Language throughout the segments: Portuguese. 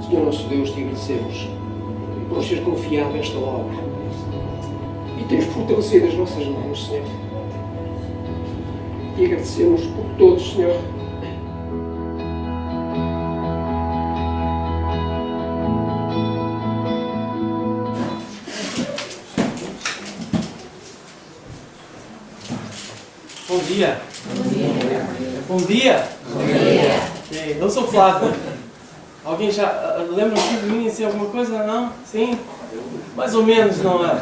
Senhor nosso Deus, te agradecemos por nos teres confiado esta obra e tens fortalecido as nossas mãos, Senhor. E agradecemos por todos, Senhor. Bom dia. Bom dia. Bom dia. Bom dia. Okay. Eu sou Flávio. Alguém já lembra de mim, assim, alguma coisa? Não? Sim? Mais ou menos, não é?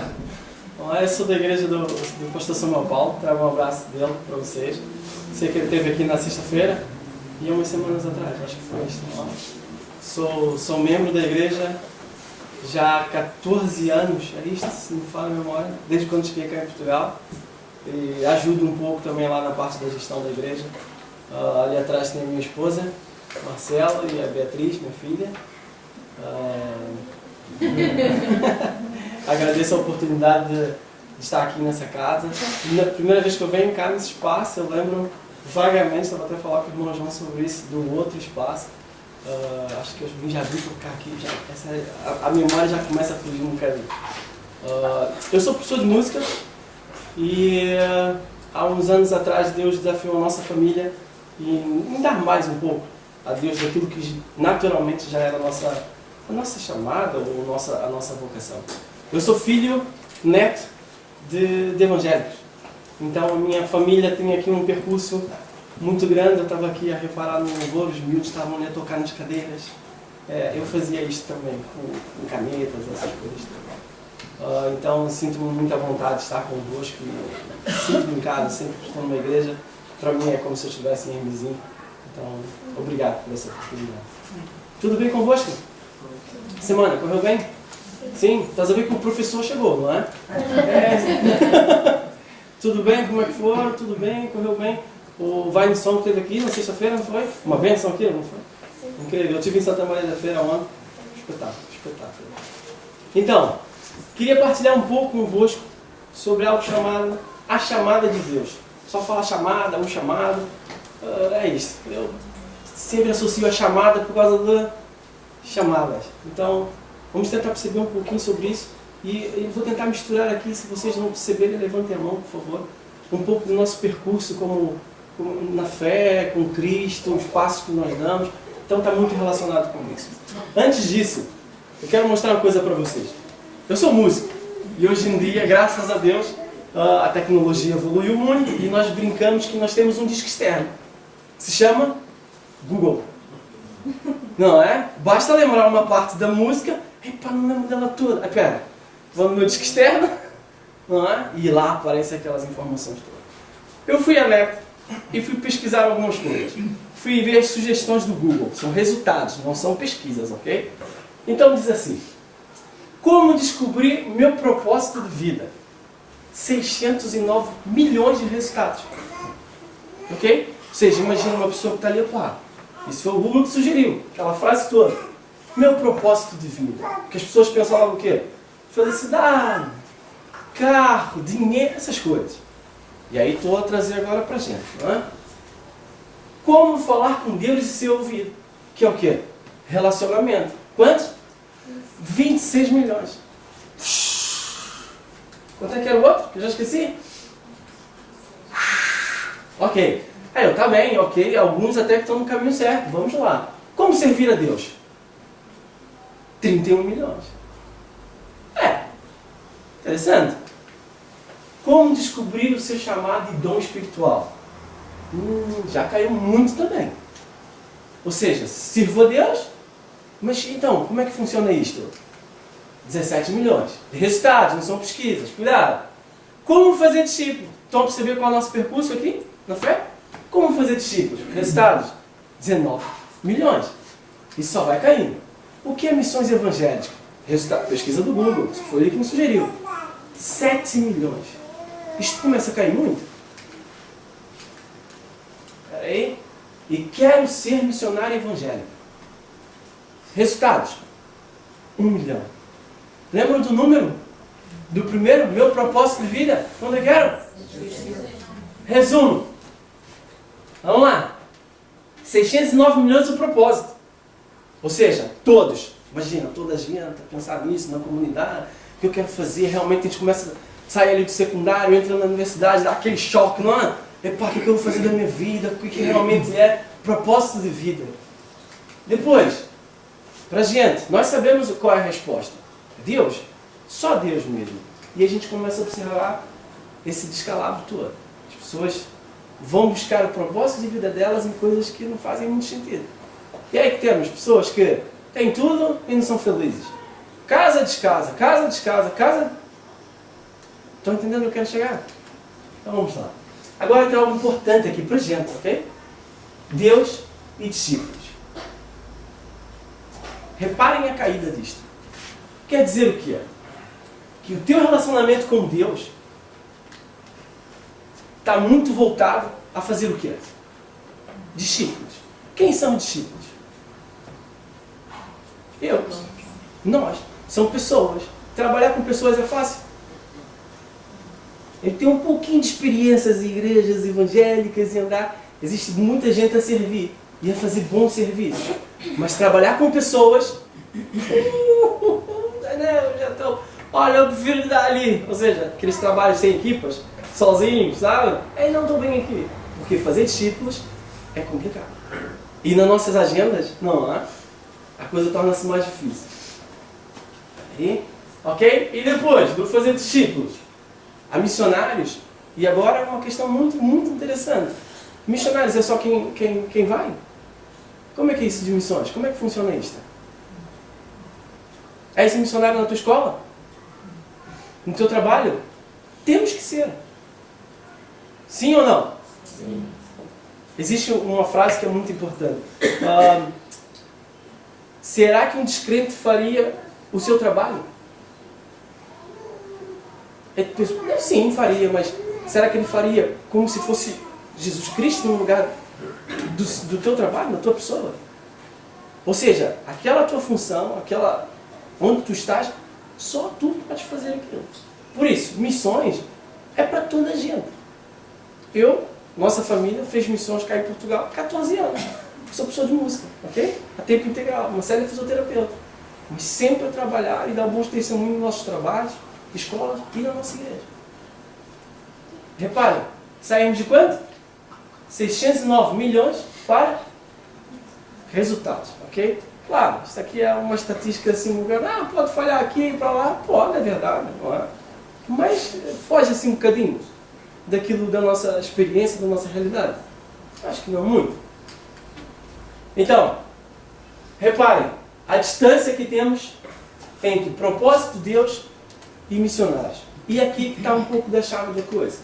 Bom, eu sou da igreja do pastor Samuel Paulo. Trago um abraço dele para vocês. Sei que ele esteve aqui na sexta-feira e umas semanas atrás, acho que foi isso. Não? Sou membro da igreja já há 14 anos, é isto, se me fala a memória, desde quando cheguei cá em Portugal. E ajudo um pouco também lá na parte da gestão da igreja. Ali atrás tem a minha esposa, Marcela, e a Beatriz, minha filha. Agradeço a oportunidade de estar aqui nessa casa. Na primeira vez que eu venho cá nesse espaço, eu lembro vagamente, estava até a falar com o irmão João sobre isso, do outro espaço. Acho que eu já vi tocar aqui, a memória já começa a fugir um bocadinho. Eu sou professor de música. E há uns anos atrás Deus desafiou a nossa família em dar mais um pouco a Deus daquilo que naturalmente já era a nossa chamada ou a nossa vocação. Eu sou filho, neto de evangélicos. Então a minha família tem aqui um percurso muito grande. Eu estava aqui a reparar no louvor, os miúdos estavam a tocar nas cadeiras. Eu fazia isso também, com canetas, essas coisas também. Então sinto muita vontade de estar convosco e sinto-me em casa, sempre que estou numa igreja, para mim é como se eu estivesse em vizinho. Então, obrigado por essa oportunidade. Tudo bem convosco? Semana, correu bem? Sim? Estás a ver que o professor chegou, não é? Tudo bem? Como é que foram? Tudo bem? Correu bem? O Vai no Som que teve aqui na sexta-feira, não foi? Uma bênção aqui, não foi? Sim. Incrível. Eu estive em Santa Maria da Feira ontem. Espetáculo, espetáculo. Então, queria partilhar um pouco convosco sobre algo chamado a chamada de Deus. Só falar chamada, um chamado, é isso. Eu sempre associo a chamada por causa das chamadas. Então, vamos tentar perceber um pouquinho sobre isso. E vou tentar misturar aqui, se vocês não perceberem, levantem a mão, por favor. Um pouco do nosso percurso como na fé, com Cristo, os passos que nós damos. Então, está muito relacionado com isso. Antes disso, eu quero mostrar uma coisa para vocês. Eu sou músico e hoje em dia, graças a Deus, a tecnologia evoluiu muito e nós brincamos que nós temos um disco externo. Se chama Google. Não é? Basta lembrar uma parte da música, epa, não lembro dela toda. Pera, vou no meu disco externo, não é? E lá aparecem aquelas informações todas. Eu fui a net e fui pesquisar algumas coisas. Fui ver as sugestões do Google. São resultados, não são pesquisas, ok? Então diz assim: como descobrir meu propósito de vida? 609 milhões de resultados. Ok? Ou seja, imagina uma pessoa que está ali, pá, isso foi o Google que sugeriu, aquela frase toda. Meu propósito de vida. Porque as pessoas pensam logo o quê? Felicidade, carro, dinheiro, essas coisas. E aí estou a trazer agora para a gente, não é? Como falar com Deus e ser ouvido? Que é o quê? Relacionamento. Quantos? 26 milhões. Quanto é que era o outro? Que eu já esqueci? Ok. Eu também, ok. Alguns até que estão no caminho certo. Vamos lá. Como servir a Deus? 31 milhões. Interessante. Como descobrir o seu chamado e dom espiritual? Já caiu muito também. Ou seja, sirvo a Deus. Mas então, como é que funciona isto? 17 milhões. Resultados, não são pesquisas. Cuidado. Como fazer discípulo? Estão a perceber qual é o nosso percurso aqui na fé? Como fazer discípulos? Resultados? 19 milhões. Isso só vai caindo. O que é missões evangélicas? Resultado, pesquisa do Google. Foi ele que me sugeriu. 7 milhões. Isto começa a cair muito. Espera aí. E quero ser missionário evangélico. Resultados: 1 milhão. Lembram do número? Do primeiro, meu propósito de vida? Onde é que era? Resumo. Vamos lá. 609 milhões do propósito. Ou seja, todos. Imagina, toda a gente a pensar nisso na comunidade. O que eu quero fazer? Realmente a gente começa a sair ali do secundário, entra na universidade, dá aquele choque, não é? Epá, o que eu vou fazer da minha vida? O que realmente é propósito de vida? Depois, para a gente, nós sabemos qual é a resposta. Deus. Só Deus mesmo. E a gente começa a observar esse descalabro todo. As pessoas vão buscar o propósito de vida delas em coisas que não fazem muito sentido. E aí que temos pessoas que têm tudo e não são felizes. Casa descasa, casa descasa, casa... Estão entendendo onde eu quero chegar? Então vamos lá. Agora tem algo importante aqui para a gente, ok? Deus e discípulos. Reparem a caída disto. Quer dizer o quê? Que o teu relacionamento com Deus está muito voltado a fazer o quê? Discípulos. Quem são discípulos? Eu. Nós. São pessoas. Trabalhar com pessoas é fácil. Ele tem um pouquinho de experiências em igrejas evangélicas e andar. Existe muita gente a servir e a fazer bom serviço. Mas trabalhar com pessoas... já estou... Olha, eu prefiro dar ali. Ou seja, aqueles trabalhos sem equipas, sozinhos, sabe? Eu não estou bem aqui. Porque fazer discípulos é complicado. E nas nossas agendas, não é? A coisa torna-se mais difícil. Aí, ok? E depois do fazer discípulos, a missionários. E agora é uma questão muito, muito interessante. Missionários é só quem vai? Como é que é isso de missões? Como é que funciona isto? É esse missionário na tua escola? No teu trabalho? Temos que ser. Sim ou não? Sim. Existe uma frase que é muito importante. Será que um descrente faria o seu trabalho? Sim, faria, mas será que ele faria como se fosse Jesus Cristo no lugar do teu trabalho, da tua pessoa? Ou seja, aquela tua função, aquela onde tu estás, só tu podes fazer aquilo. Por isso, missões é para toda a gente. Nossa família fez missões cá em Portugal há 14 anos. Sou professor de música, ok? A tempo integral, uma série de fisioterapeuta. Mas sempre a trabalhar e dar bons testemunhos nos nossos trabalhos, escolas e na nossa igreja. Reparem, saímos de quanto? 609 milhões para resultados, ok? Claro, isso aqui é uma estatística assim, pode falhar aqui e para lá, pode, é verdade, não é? Mas foge assim um bocadinho daquilo da nossa experiência, da nossa realidade. Acho que não muito. Então, reparem, a distância que temos entre propósito de Deus e missionários. E aqui está um pouco da chave da coisa.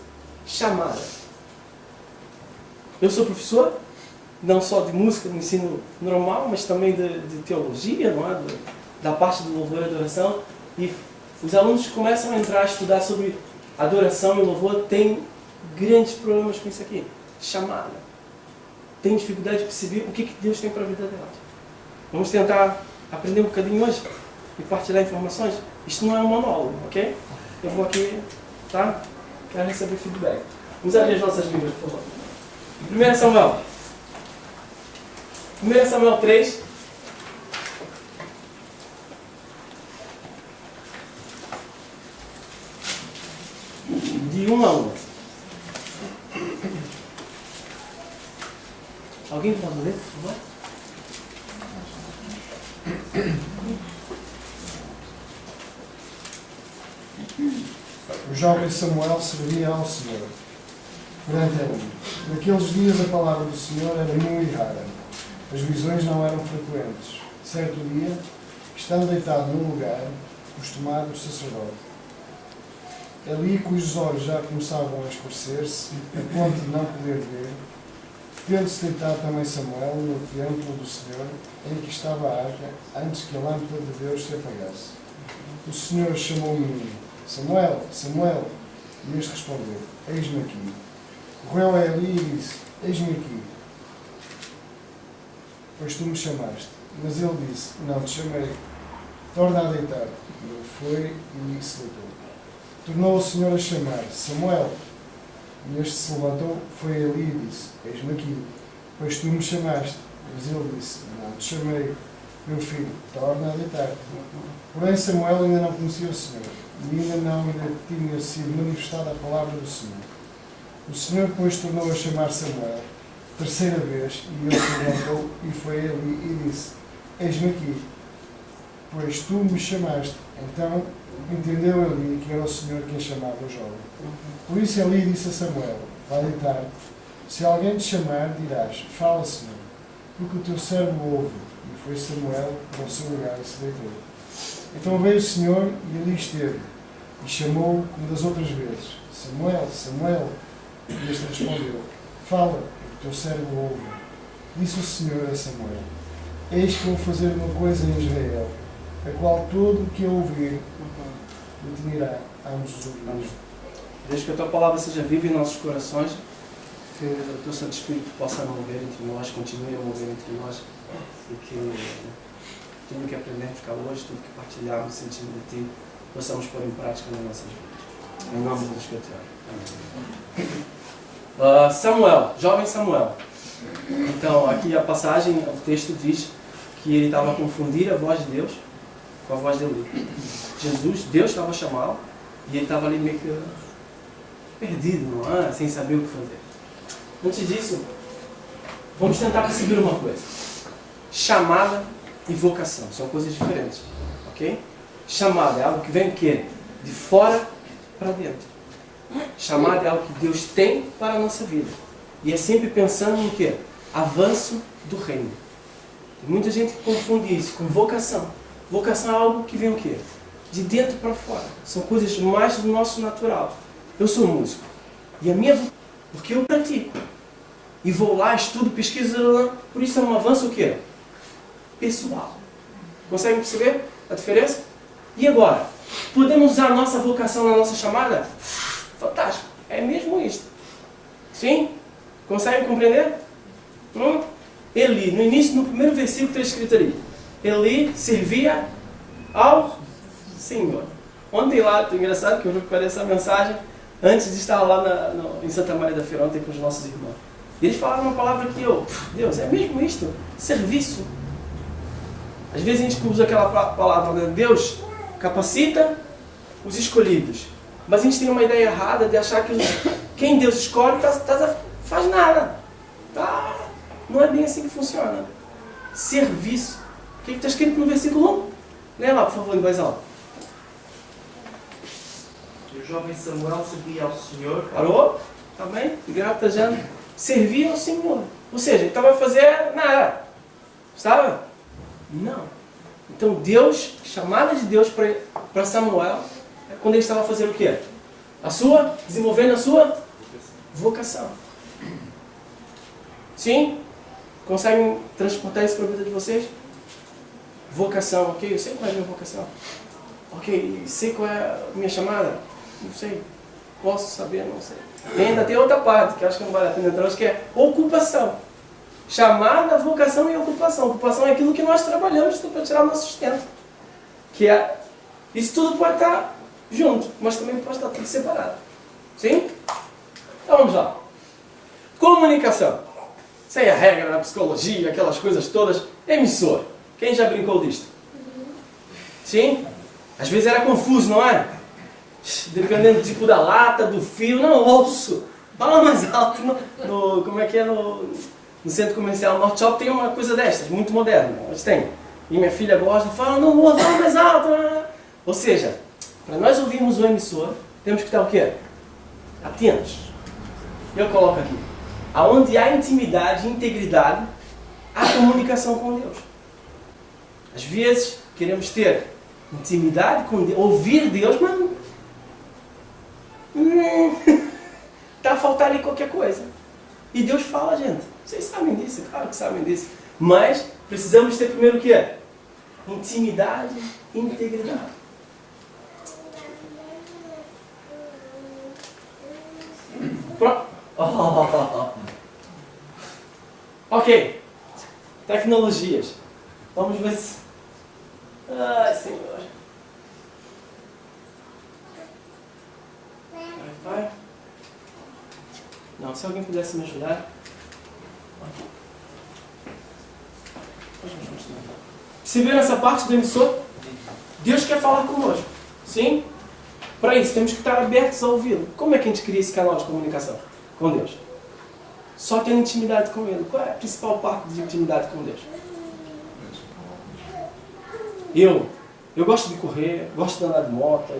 Chamada. Eu sou professor, não só de música, de ensino normal, mas também de teologia, não é? Da parte do louvor e adoração. E os alunos começam a entrar a estudar sobre adoração e louvor, têm grandes problemas com isso aqui. Chamada. Tem dificuldade de perceber o que Deus tem para a vida delas. Vamos tentar aprender um bocadinho hoje e partilhar informações. Isto não é um monólogo, ok? Eu vou aqui, tá? Quero receber feedback. Vamos abrir as nossas Bíblias, por favor. 1 Samuel. 1 Samuel 3. De 1 a 11. Alguém pode ler, por favor? O jovem Samuel servia ao Senhor perante ele. Naqueles dias a palavra do Senhor era nua e rara. As visões não eram frequentes. Certo dia, estando deitado num lugar, costumado o sacerdote, Eli, cujos olhos já começavam a escurecer-se, a ponto de não poder ver, tendo-se deitado também Samuel no templo do Senhor, em que estava a arca, antes que a lâmpada de Deus se apagasse. O Senhor chamou o menino: Samuel, Samuel. E este respondeu: Eis-me aqui. Correu a Eli e disse: Eis-me aqui, pois tu me chamaste. Mas ele disse: Não te chamei. Torna a deitar. Ele foi e se deitou. Tornou o Senhor a chamar: Samuel. E este se levantou, foi a Eli e disse: Eis-me aqui, pois tu me chamaste. Mas ele disse: Não te chamei. meu filho, torna a deitar-te. Porém Samuel ainda não conhecia o Senhor, e ainda não lhe tinha sido manifestada a palavra do Senhor. O Senhor, pois, tornou a chamar Samuel, terceira vez, e ele se levantou e foi a ele e disse: Eis-me aqui, pois tu me chamaste. Então entendeu Eli que era o Senhor quem chamava o jovem. Por isso Eli disse a Samuel: Vai deitar-te. Se alguém te chamar, dirás: Fala, Senhor, porque o teu servo ouve. E foi Samuel para o seu lugar e se deitou. Então veio o Senhor e ali esteve, e chamou-o como das outras vezes: Samuel, Samuel. E este respondeu: Fala, porque o teu servo ouve. Disse o Senhor a Samuel: Eis que vou fazer uma coisa em Israel, a qual todo o que a ouvir lhe tenirá ambos os ouvidos. Desde que a tua palavra seja viva em nossos corações, que o teu Santo Espírito possa mover entre nós, continue a mover entre nós, e que tudo que aprendemos cá hoje, tudo que partilharmos, sentindo de ti, possamos pôr em prática nas nossas vidas. Em nome de Deus que eu te amo. Amém. Samuel, jovem Samuel. Então, aqui a passagem, o texto diz que ele estava a confundir a voz de Deus com a voz de Eli. Deus estava a chamá-lo, e ele estava ali meio que perdido, não é? Sem saber o que fazer. Antes disso, vamos tentar perceber uma coisa. Chamada e vocação são coisas diferentes, ok? Chamada é algo que vem o quê? De fora para dentro. Chamada é algo que Deus tem para a nossa vida. E é sempre pensando no quê? Avanço do reino. E muita gente confunde isso com vocação. Vocação é algo que vem o quê? De dentro para fora. São coisas mais do nosso natural. Eu sou músico. E a minha vocação, porque eu pratico. E vou lá, estudo, pesquiso, por isso é um avanço o quê? Pessoal. Conseguem perceber a diferença? E agora? Podemos usar a nossa vocação na nossa chamada? Fantástico. É mesmo isto. Sim? Conseguem compreender? Eli, no início, no primeiro versículo está escrito ali. Eli servia ao Senhor. Ontem lá, engraçado que eu preparei essa mensagem antes de estar lá em Santa Maria da Feira, ontem com os nossos irmãos. E eles falaram uma palavra que Deus, é mesmo isto? Serviço. Às vezes a gente usa aquela palavra, né? Deus capacita os escolhidos. Mas a gente tem uma ideia errada de achar que quem Deus escolhe faz nada. Não é bem assim que funciona. Serviço. O que está escrito no versículo 1? Lê lá, por favor, em voz alta. E o jovem Samuel servia ao Senhor. Parou? Está bem? Gratejando. Servia ao Senhor. Ou seja, ele estava a fazer nada. Estava? Não. Então Deus, chamada de Deus para Samuel, é quando ele estava a fazer o quê? Desenvolvendo a sua vocação. Sim? Conseguem transportar isso para a vida de vocês? Vocação, ok? Eu sei qual é a minha vocação. Ok, sei qual é a minha chamada? Não sei. Posso saber? Não sei. E ainda tem outra parte, que eu acho que não vale a pena entrar, acho que é ocupação. Chamada, vocação e ocupação. Ocupação é aquilo que nós trabalhamos para tirar o nosso sustento. Isso tudo pode estar junto, mas também pode estar tudo separado. Sim? Então vamos lá. Comunicação. Sem a regra da psicologia, aquelas coisas todas. Emissor. Quem já brincou disto? Sim? Às vezes era confuso, não é? Dependendo do tipo da lata, do fio. Não, ouço. Fala mais alto. Como é que é no centro comercial Norte Shop tem uma coisa dessas, muito moderna. Mas tem. E minha filha gosta, fala, não, fala mais alto. Ou seja, para nós ouvirmos o emissor, temos que estar o quê? Atentos. Eu coloco aqui. Aonde há intimidade e integridade, há comunicação com Deus. Às vezes, queremos ter intimidade com Deus, ouvir Deus, mas está a faltar ali qualquer coisa. E Deus fala, gente. Vocês sabem disso, claro que sabem disso. Mas precisamos ter primeiro o quê? Intimidade e integridade. Ok. Tecnologias. Vamos ver se... Ai, Senhor. Wi-Fi. Não, se alguém pudesse me ajudar. Vamos continuar. Perceberam essa parte do emissor? Deus quer falar conosco. Sim? Para isso, temos que estar abertos a ouvi-lo. Como é que a gente cria esse canal de comunicação com Deus? Só tendo intimidade com Ele. Qual é a principal parte de intimidade com Deus? Eu gosto de correr, gosto de andar de moto,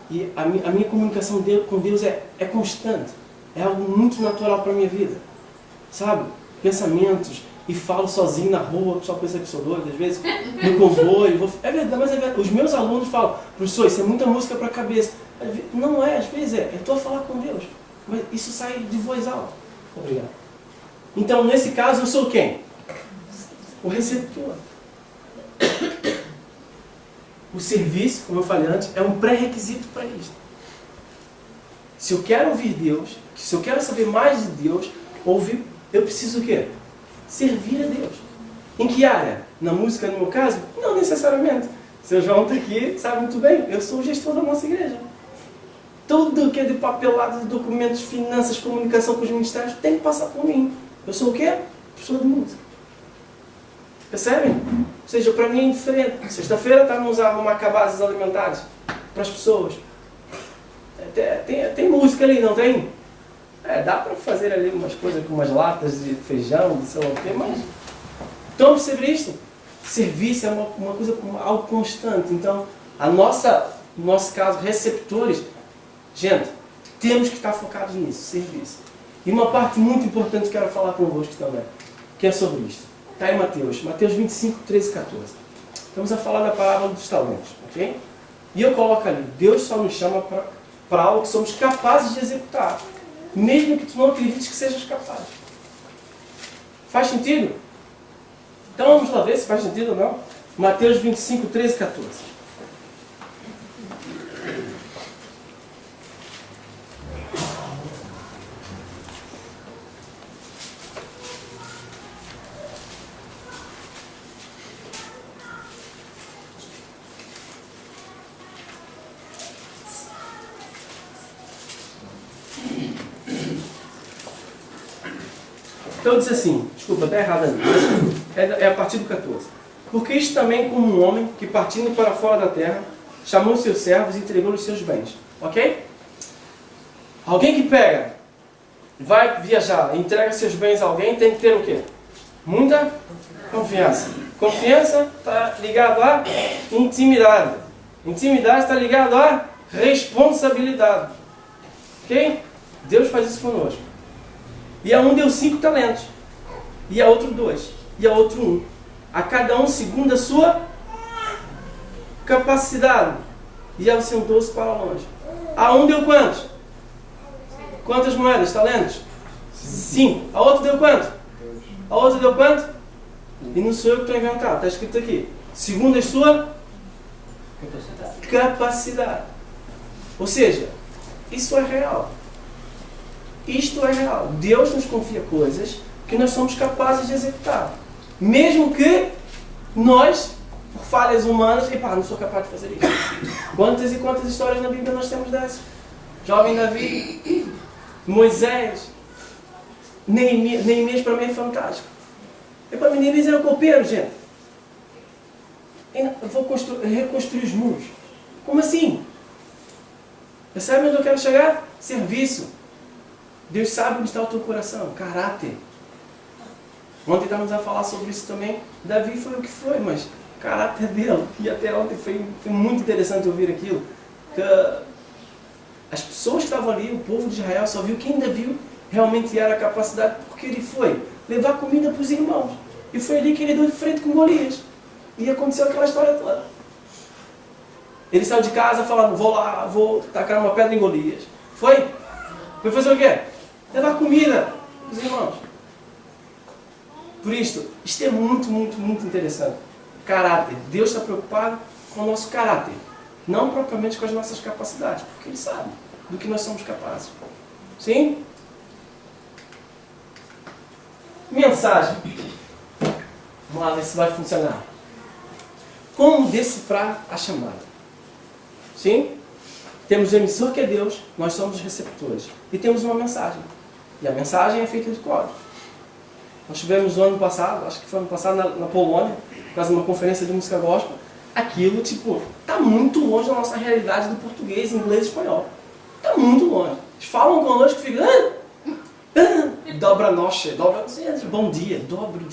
e a minha comunicação com Deus é constante. É algo muito natural para a minha vida. Sabe? Pensamentos. E falo sozinho na rua, o pessoal pensa que sou doido, às vezes, no comboio. É verdade, mas é verdade. Os meus alunos falam, professor, isso é muita música para a cabeça. Não é, às vezes é. Eu estou a falar com Deus. Mas isso sai de voz alta. Obrigado. Então, nesse caso, eu sou quem? O receptor. O serviço, como eu falei antes, é um pré-requisito para isso. Se eu quero ouvir Deus, se eu quero saber mais de Deus, eu preciso o quê? Servir a Deus. Em que área? Na música, no meu caso? Não necessariamente. Seu João está aqui, sabe muito bem, eu sou o gestor da nossa igreja. Tudo que é de papelada, de documentos, finanças, comunicação com os ministérios, tem que passar por mim. Eu sou o quê? Professor de música. Percebem? Ou seja, para mim é indiferente. Sexta-feira estamos a arrumar cabazes alimentares para as pessoas. Tem música ali, não tem? Dá para fazer ali umas coisas com umas latas de feijão, de sei lá o quê, mas... Então, perceber isto? Serviço é uma coisa, algo constante. Então, no nosso caso, receptores, gente, temos que estar focados nisso, serviço. E uma parte muito importante que quero falar convosco também, que é sobre isto. Está em Mateus 25, 13 e 14. Estamos a falar da parábola dos talentos, ok? E eu coloco ali, Deus só nos chama para algo que somos capazes de executar. Mesmo que tu não acredites que sejas capaz. Faz sentido? Então vamos lá ver se faz sentido ou não. Mateus 25, 13 e 14. Então diz assim, desculpa, está errado ali, é a partir do 14. Porque isto também como um homem que partindo para fora da terra, chamou seus servos e entregou-lhes seus bens. Ok? Alguém que pega, vai viajar e entrega seus bens a alguém, tem que ter o quê? Muita confiança. Confiança está ligado a intimidade. Intimidade está ligado a responsabilidade. Ok? Deus faz isso conosco. E a um deu 5 talentos, e a outro 2, e a outro 1. A cada um segundo a sua capacidade. E ausentou-se para longe. A um deu quantos? Quantas moedas? Talentos? 5. A outro deu quanto? A outra deu quanto? E não sou eu que estou a inventar, está escrito aqui. Segundo a sua capacidade. Ou seja, isso é real. Isto é real. Deus nos confia coisas que nós somos capazes de executar. Mesmo que nós, por falhas humanas, não sou capaz de fazer isso. Quantas e quantas histórias na Bíblia nós temos dessas? Jovem Davi, Moisés, Neemias para mim é fantástico. Neemias era copeiro, gente. Eu vou reconstruir os muros. Como assim? Percebe onde eu quero chegar? Serviço. Deus sabe onde está o teu coração, caráter. Ontem estávamos a falar sobre isso também. Davi foi o que foi, mas o caráter dele. E até ontem foi muito interessante ouvir aquilo. Que as pessoas que estavam ali, o povo de Israel, só viu quem Davi realmente era a capacidade, porque ele foi levar comida para os irmãos. E foi ali que ele deu de frente com Golias. E aconteceu aquela história toda. Ele saiu de casa falando, vou tacar uma pedra em Golias. Foi? Foi fazer o quê? Levar comida para os irmãos. Por isto é muito, muito, muito interessante. Caráter. Deus está preocupado com o nosso caráter. Não propriamente com as nossas capacidades. Porque Ele sabe do que nós somos capazes. Sim? Mensagem. Vamos lá ver se vai funcionar. Como decifrar a chamada? Sim? Temos o emissor que é Deus, nós somos os receptores. E temos uma mensagem. E a mensagem é feita de código. Nós tivemos no ano passado, acho que foi ano passado, na Polônia, causa de uma conferência de música gospel, aquilo, tipo, tá muito longe da nossa realidade do português, inglês e espanhol. Tá muito longe. Eles falam conosco e ficam... dobra noche, dobra... Bom dia, dobro...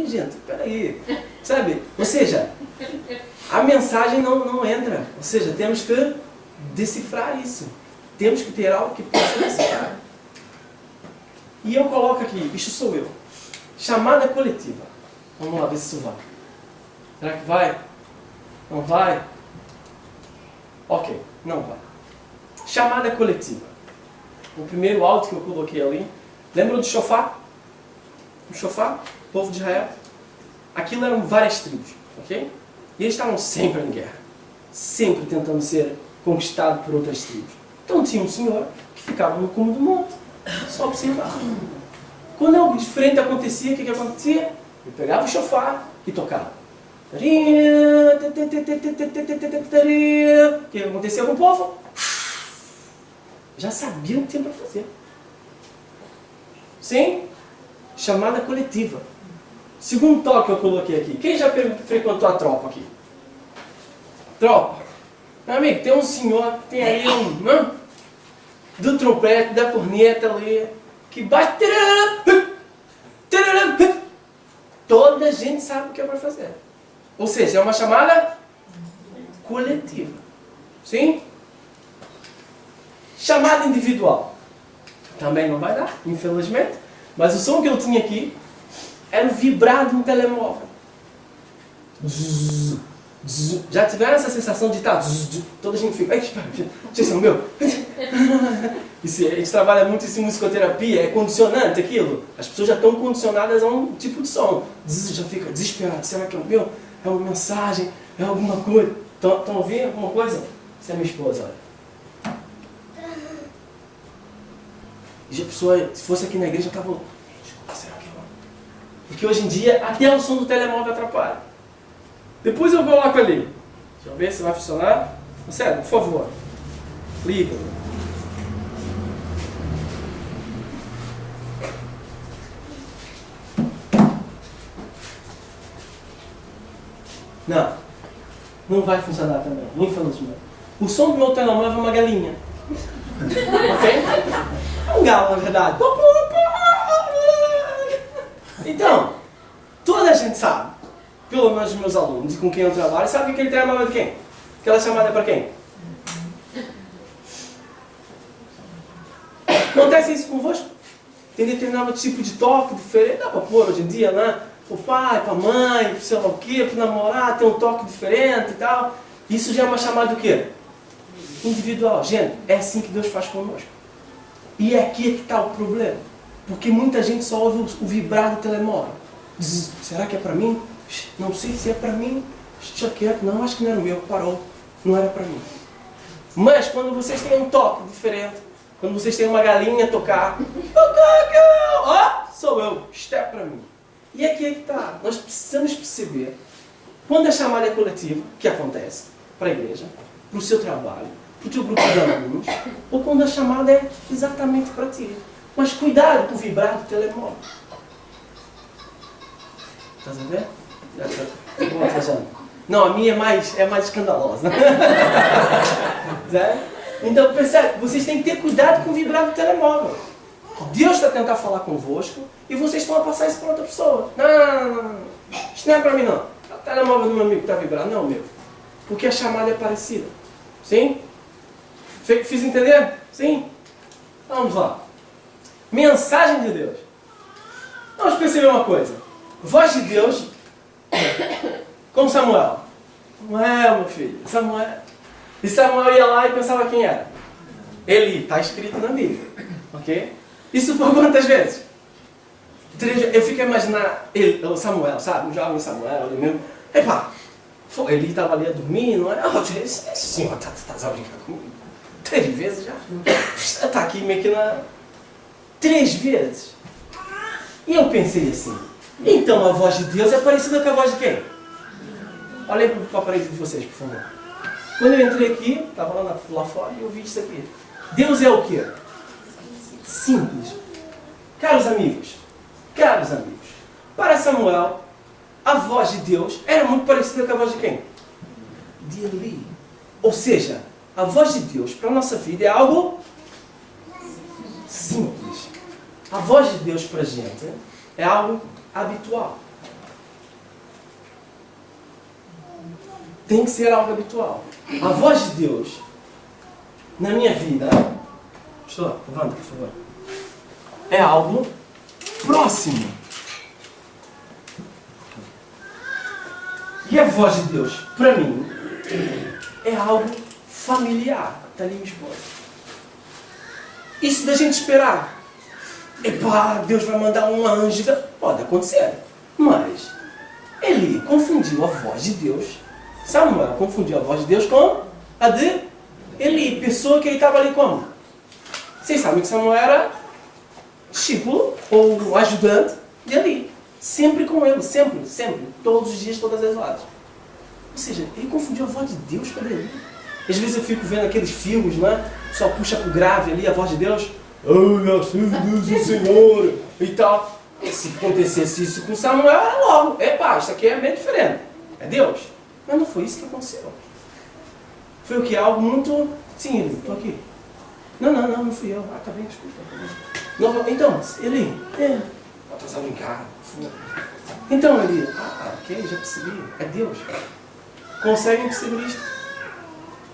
Gente, peraí. Sabe? Ou seja, a mensagem não entra. Ou seja, temos que decifrar isso. Temos que ter algo que possa decifrar. E eu coloco aqui, isto sou eu. Chamada coletiva. Vamos lá ver se isso vai. Será que vai? Não vai? Ok, não vai. Chamada coletiva. O primeiro áudio que eu coloquei ali. Lembram do shofar? O shofar, o povo de Israel. Aquilo eram várias tribos, ok? E eles estavam sempre em guerra. Sempre tentando ser conquistados por outras tribos. Então tinha um senhor que ficava no cume do monte. Só observava. Quando algo diferente acontecia, o que acontecia? Ele pegava o shofar e tocava. O que acontecia com o povo? Já sabiam o que tinha para fazer. Sim? Chamada coletiva. Segundo toque que eu coloquei aqui. Quem já frequentou a tropa aqui? Tropa. Meu amigo, tem um senhor, tem aí do trompete, da corneta ali, que bate. Toda a gente sabe o que é para fazer. Ou seja, é uma chamada coletiva. Sim? Chamada individual. Também não vai dar, infelizmente. Mas o som que eu tinha aqui era o vibrar de um telemóvel. Já tiveram essa sensação de estar... Toda a gente fica... Isso é o meu. Isso, a gente trabalha muito em musicoterapia, é condicionante aquilo. As pessoas já estão condicionadas a um tipo de som. Já fica desesperado. Será que é o meu? É uma mensagem? É alguma coisa? Estão ouvindo alguma coisa? Isso é minha esposa, olha. E a pessoa, se fosse aqui na igreja, estava... Será que é? Porque hoje em dia, até o som do telemóvel atrapalha. Depois eu coloco ali. Deixa eu ver se vai funcionar. Sério, por favor. Liga. Não. Não vai funcionar também, infelizmente. O som do meu telemóvel é uma galinha. Ok? É um galo, na verdade. Então, toda a gente sabe, pelo menos os meus alunos e com quem eu trabalho, sabe que aquele telemóvel é de quem? Aquela chamada é para quem? Acontece isso convosco? Tem determinado tipo de toque diferente. Dá para pôr hoje em dia, né? Para o pai, para a mãe, para sei lá o quê, para o namorado, tem um toque diferente e tal. Isso já é uma chamada do quê? Individual. Gente, é assim que Deus faz conosco. E é aqui que está o problema. Porque muita gente só ouve o vibrar do telemóvel. Será que é para mim? Não sei se é para mim. Deixa quieto. Não, acho que não era o meu. Parou. Não era para mim. Mas quando vocês têm um toque diferente, quando vocês têm uma galinha tocar, sou eu. Isto é para mim. E aqui é que está. Nós precisamos perceber quando a chamada é coletiva, que acontece para a igreja, para o seu trabalho, para o teu grupo de alunos, ou quando a chamada é exatamente para ti. Mas cuidado com o vibrar do telemóvel. Estás a ver? Não, a minha é mais escandalosa. Então, percebe? Vocês têm que ter cuidado com o vibrar do telemóvel. Deus está tentando falar convosco e vocês estão a passar isso para outra pessoa. Não. Isto não é para mim, não. O telemóvel do meu amigo está vibrando, não é o meu. Porque a chamada é parecida. Sim? Fiz entender? Sim? Vamos lá. Mensagem de Deus. Vamos perceber uma coisa. Voz de Deus, como Samuel. Samuel, meu filho. Samuel. E Samuel ia lá e pensava quem era. Eli, está escrito na Bíblia. Ok? Isso por quantas vezes? 3 vezes. Eu fico a imaginar o Samuel, sabe? O jovem Samuel, ele mesmo. Epá, ele estava ali a dormir, não é? Esse senhor está a brincar comigo. 3 vezes já. Está aqui meio que na... 3 vezes. E eu pensei assim, então a voz de Deus é parecida com a voz de quem? Olhem para a parede de vocês, por favor. Quando eu entrei aqui, estava lá fora e eu vi isso aqui. Deus é o quê? Simples. Caros amigos, para Samuel, a voz de Deus era muito parecida com a voz de quem? De Eli. Ou seja, a voz de Deus para a nossa vida é algo simples. A voz de Deus para a gente é algo habitual. Tem que ser algo habitual. A voz de Deus na minha vida, levanta, por favor, é algo próximo. E a voz de Deus, para mim, é algo familiar. Está ali minha esposa. Isso da gente esperar. Epá, Deus vai mandar um anjo. Pode acontecer. Mas ele confundiu a voz de Deus. Samuel confundiu a voz de Deus com a de Eli. Pessoa que ele estava ali como? Vocês sabem que Samuel era discípulo ou ajudante de Eli. Sempre com ele, sempre, sempre. Todos os dias, todas as horas. Ou seja, ele confundiu a voz de Deus com a de Eli. Às vezes eu fico vendo aqueles filmes, não é? Só puxa pro grave ali a voz de Deus. Oh, assim diz o Senhor. E tal. E se acontecesse isso com Samuel, era logo. Epá, isso aqui é meio diferente. É Deus. Mas não foi isso que aconteceu. Foi o que? Algo muito... Sim, Eli, estou aqui. Não fui eu. Ah, tá bem, desculpa. Não, então, Eli, estás a brincar. Então, Eli, ok, já percebi. É Deus. Conseguem perceber isto?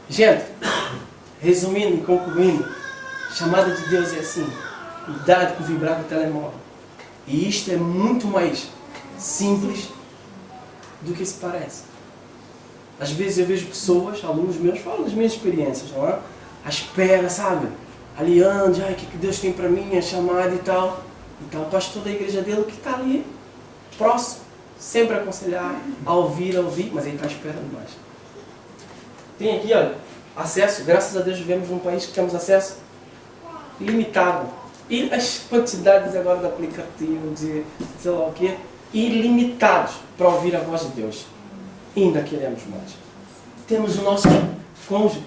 Gente, resumindo e concluindo, a chamada de Deus é assim. Cuidado com o vibrar do telemóvel. E isto é muito mais simples do que se parece. Às vezes eu vejo pessoas, alunos meus, falam das minhas experiências, não é? À espera, sabe? Ali ando, o que Deus tem para mim, a chamada e tal. Então o pastor da igreja dele que está ali, próximo, sempre a aconselhar, a ouvir, mas ele está esperando mais. Tem aqui, olha, acesso, graças a Deus vivemos num país que temos acesso limitado. E as quantidades agora de aplicativos, de sei lá o quê, ilimitados para ouvir a voz de Deus. Ainda queremos mais. Temos o nosso cônjuge.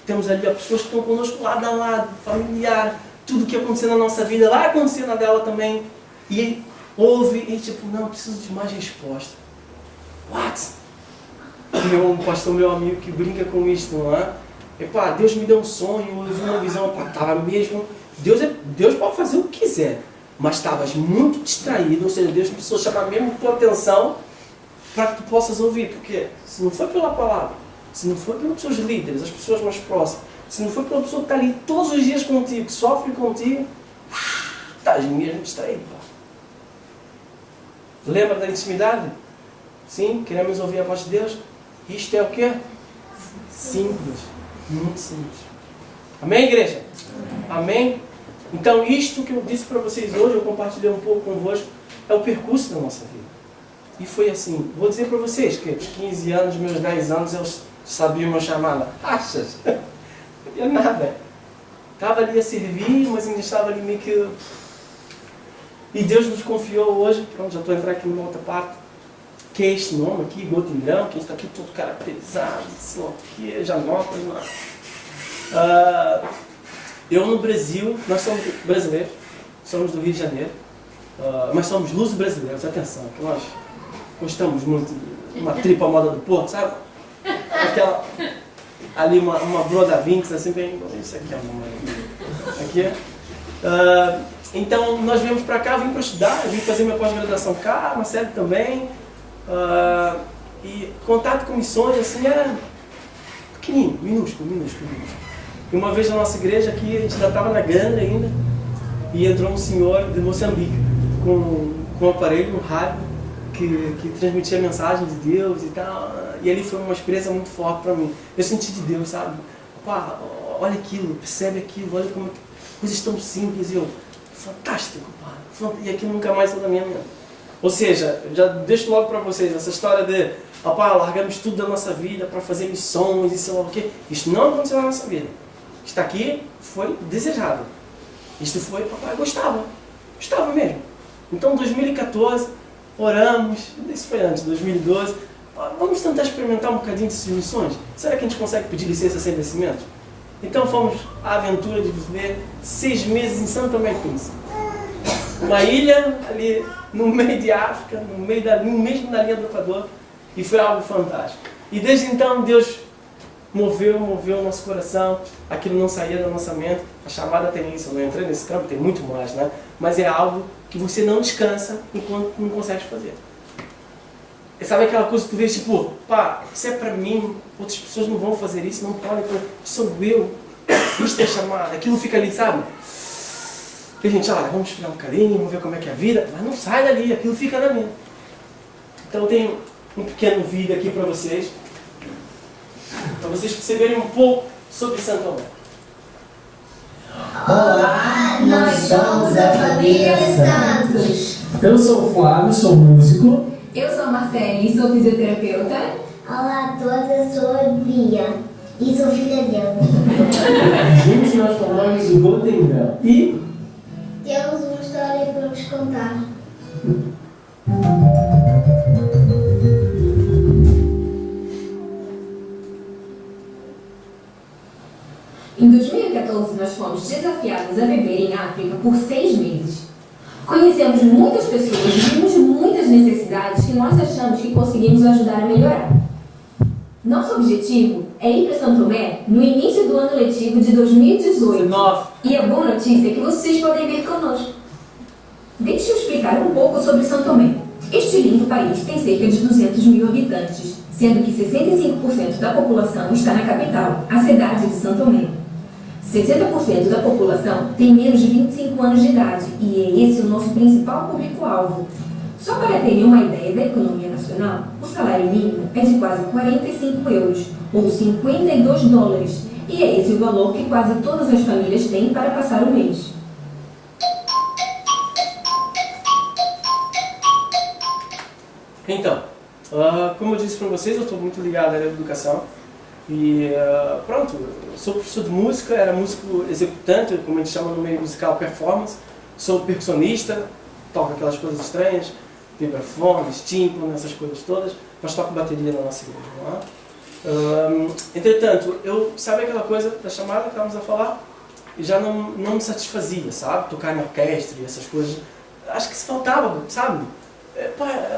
Temos ali as pessoas que estão conosco lado a lado, familiar. Tudo que acontecer na nossa vida vai acontecer na dela também. E ouve e tipo, não, preciso de mais resposta. What? Um pastor meu amigo que brinca com isto, não é? Epá, Deus me deu um sonho, eu vi uma visão, estava mesmo... Deus pode fazer o que quiser, mas estavas muito distraído, ou seja, Deus precisou chamar mesmo tua atenção para que tu possas ouvir, porque se não for pela palavra, se não for pelos teus líderes, as pessoas mais próximas, se não for pela pessoa que está ali todos os dias contigo, que sofre contigo, estás mesmo distraído. Pá. Lembra da intimidade? Sim, queremos ouvir a voz de Deus. Isto é o quê? Simples, muito simples. Amém, igreja? Amém? Então isto que eu disse para vocês hoje, eu compartilhei um pouco convosco, é o percurso da nossa vida. E foi assim, vou dizer para vocês que aos 15 anos, meus 10 anos, eu sabia uma chamada. Achas? Não sabia nada. Estava ali a servir, mas ainda estava ali meio que... E Deus nos confiou hoje, pronto, já estou a entrar aqui numa outra parte, que é este nome aqui, Gotingrão, que está aqui todo caracterizado, sei lá o que, já nota, eu no Brasil, nós somos brasileiros, somos do Rio de Janeiro, mas somos luso-brasileiros, atenção, que nós gostamos muito de uma tripa moda do Porto, sabe? Aquela, ali uma broda Vinx, assim, bem, isso aqui é uma... Aqui, então nós viemos para cá, vim para estudar, vim fazer minha pós-graduação cá, uma série também, e contato com missões, assim, era pequenininho, minúsculo. E uma vez na nossa igreja aqui, a gente ainda estava na Gana ainda, e entrou um senhor de Moçambique com um aparelho, um rádio, que transmitia mensagens de Deus e tal. E ali foi uma experiência muito forte para mim. Eu senti de Deus, sabe? Pá, olha aquilo, percebe aquilo, olha como coisas tão simples. E eu, fantástico, pá. E aquilo nunca mais saiu da minha mente. Ou seja, eu já deixo logo para vocês essa história de, largamos tudo da nossa vida para fazer missões e sei lá o quê. Isto não aconteceu na nossa vida. Isto aqui foi desejado. Isto foi, gostava mesmo. Então, 2014, oramos, isso foi antes, 2012, vamos tentar experimentar um bocadinho dessas missões. Será que a gente consegue pedir licença sem vencimento? Então fomos à aventura de viver 6 meses em São Tomé e Príncipe. Uma ilha ali no meio de África, mesmo na linha do Equador, e foi algo fantástico. E desde então Deus moveu o nosso coração, aquilo não saía da nossa mente. A chamada tem isso, eu não entrei nesse campo, tem muito mais, né? Mas é algo que você não descansa enquanto não consegue fazer. E sabe aquela coisa que tu vês, tipo, pá, isso é para mim, outras pessoas não vão fazer isso, não podem fazer, sou eu, isto é chamada, aquilo fica ali, sabe? E a gente, olha, vamos esperar um bocadinho, vamos ver como é que é a vida, mas não sai dali, aquilo fica na mente. Então eu tenho um pequeno vídeo aqui para vocês perceberem um pouco sobre Santo Tomé. Olá, nós somos a família Santos. Eu sou o Flávio, sou músico. Eu sou a Marcele, sou fisioterapeuta. Olá a todos, eu sou a Bia e sou filha dela. Juntos nós formamos o Golden Bell. E Temos uma história para vos contar. Em 2014, nós fomos desafiados a viver em África por 6 meses. Conhecemos muitas pessoas e vimos muitas necessidades que nós achamos que conseguimos ajudar a melhorar. Nosso objetivo é ir para São Tomé no início do ano letivo de 2018. 19. E a boa notícia é que vocês podem vir conosco. Deixe eu explicar um pouco sobre São Tomé. Este lindo país tem cerca de 200 mil habitantes, sendo que 65% da população está na capital, a cidade de São Tomé. 60% da população tem menos de 25 anos de idade e é esse o nosso principal público-alvo. Só para terem uma ideia da economia nacional, o salário mínimo é de quase 45 euros, ou 52 dólares, e é esse o valor que quase todas as famílias têm para passar o mês. Então, como eu disse para vocês, eu estou muito ligado à área da educação. E pronto, eu sou professor de música, era músico executante, como a gente chama no meio musical, performance. Sou percussionista, toco aquelas coisas estranhas, vibrafones, tímpano, essas coisas todas, mas toco bateria na nossa igreja, não é? Entretanto, sabe aquela coisa da chamada que estávamos a falar? E já não me satisfazia, sabe? Tocar em orquestra e essas coisas. Acho que se faltava, sabe?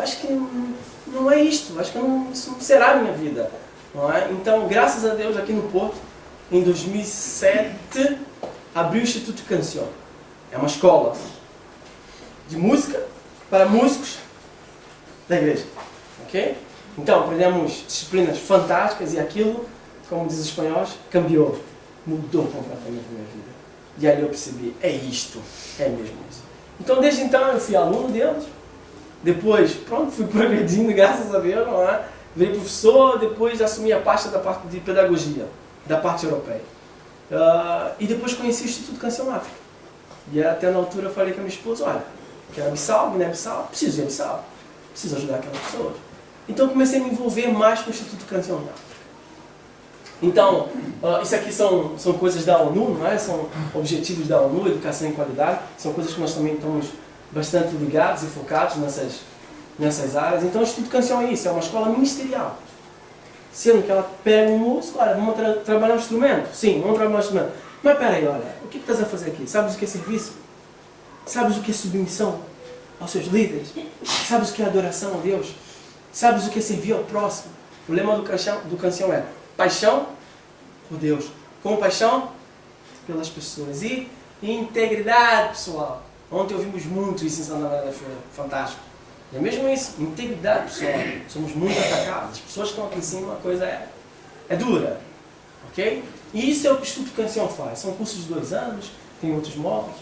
Acho que não é isto, acho que isso não será a minha vida. Não é? Então, graças a Deus, aqui no Porto, em 2007, abri o Instituto Canção. É uma escola de música para músicos da igreja. Ok? Então, aprendemos disciplinas fantásticas e aquilo, como diz os espanhóis, cambiou, mudou completamente a minha vida. E aí eu percebi, é isto, é mesmo isso. Então, desde então, eu fui aluno deles. Depois, pronto, fui progredindo, graças a Deus, não é? Virei professor, depois assumi a pasta da parte de pedagogia, da parte europeia. E depois conheci o Instituto Canção África. E até na altura eu falei com a minha esposa, olha, quero Bissau, Guiné-Bissau, preciso ir a Bissau, preciso ajudar aquelas pessoas. Então comecei a me envolver mais com o Instituto Canção África. Então, isso aqui são coisas da ONU, não é? São objetivos da ONU, educação e qualidade, são coisas que nós também estamos bastante ligados e focados nessas áreas. Então o Instituto Canção é isso, é uma escola ministerial. Sendo que ela pega um músico, olha, vamos trabalhar um instrumento? Sim, vamos trabalhar um instrumento. Mas peraí, olha, o que estás a fazer aqui? Sabes o que é serviço? Sabes o que é submissão aos seus líderes? Sabes o que é adoração a Deus? Sabes o que é servir ao próximo? O lema do canção é paixão por Deus, compaixão pelas pessoas e integridade pessoal. Ontem ouvimos muito isso em Santa Maria da Feira, fantástico. E é mesmo isso, integridade pessoal. Somos muito atacados. As pessoas que estão aqui em cima, a coisa é dura. Ok? E isso é o que o Instituto Canção faz. São cursos de 2 anos, tem outros módulos.